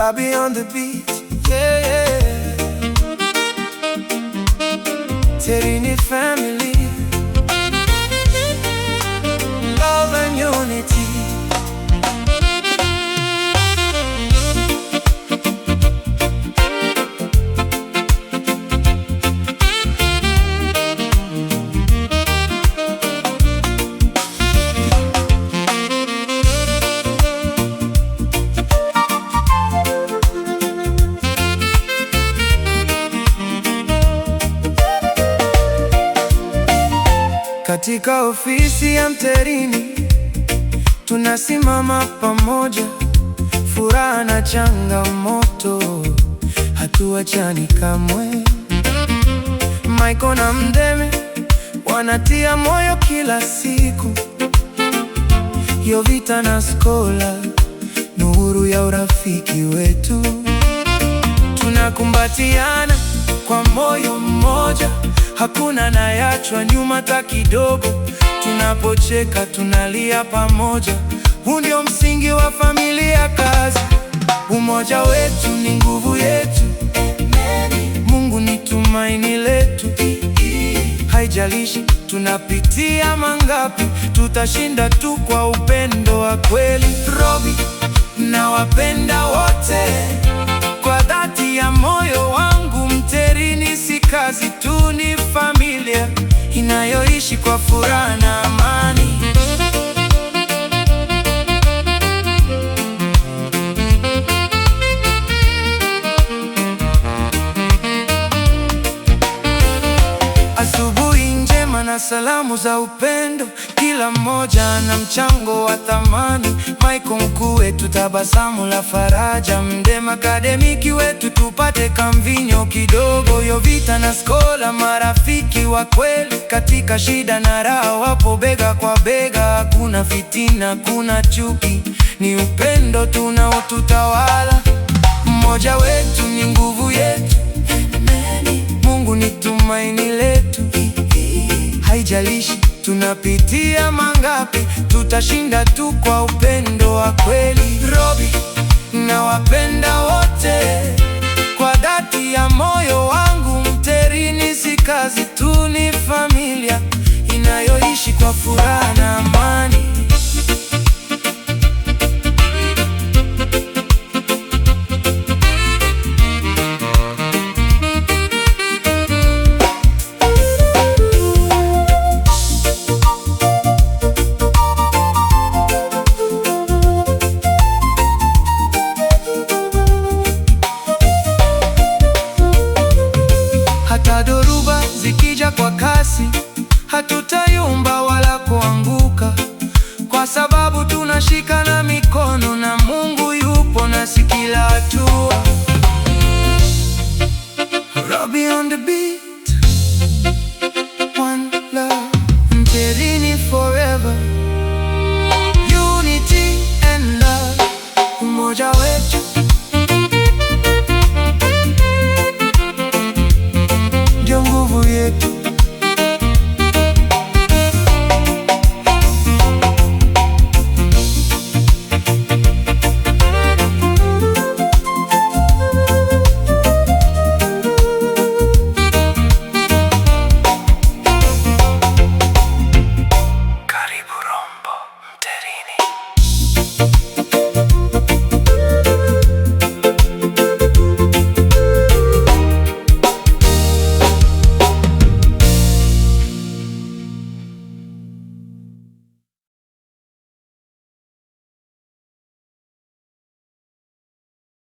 Bobby on the beat, yeah, yeah. Terini family, love and unity. Katika ofisi ya Mterini tunasimama pamoja, furaha na changamoto, hatuachani kamwe. Michael na Mdeme wanatia moyo kila siku, Yovita na Skola nuru ya urafiki wetu. Tunakumbatiana kwa moyo mmoja, hakuna anayachwa nyuma hata kidogo. Tunapocheka tunalia pamoja, huu ndio msingi wa familia kazi. Umoja wetu ni nguvu yetu, Mungu ni tumaini letu. Haijalishi tunapitia mangapi, tutashinda tu kwa upendo wa kweli. Robi, nawapenda wote kwa dhati ya moyo wangu. Mterini si kazi tu, ni familia inayoishi kwa furaha na amani. Asubuhi njema na salamu za upendo, kila mmoja na mchango wa thamani. Michael mkuu wetu, tabasamu la faraja. Mdeme akademiki wetu, tupate kamvinyo kidogo. Yovita na Skola marafiki wa kweli, katika shida na raha wapo bega kwa bega. Hakuna fitina, hakuna chuki, ni upendo tunaotutawala. Mmoja wetu ni nguvu yetu, Mungu ni tumaini letu. Haijalishi tunapitia mangapi, tutashinda tu kwa upendo wa kweli. Robi, nawapenda wote kwa dhati ya moyo wangu. Mterini si kazi tu, ni familia inayoishi kwa furaha.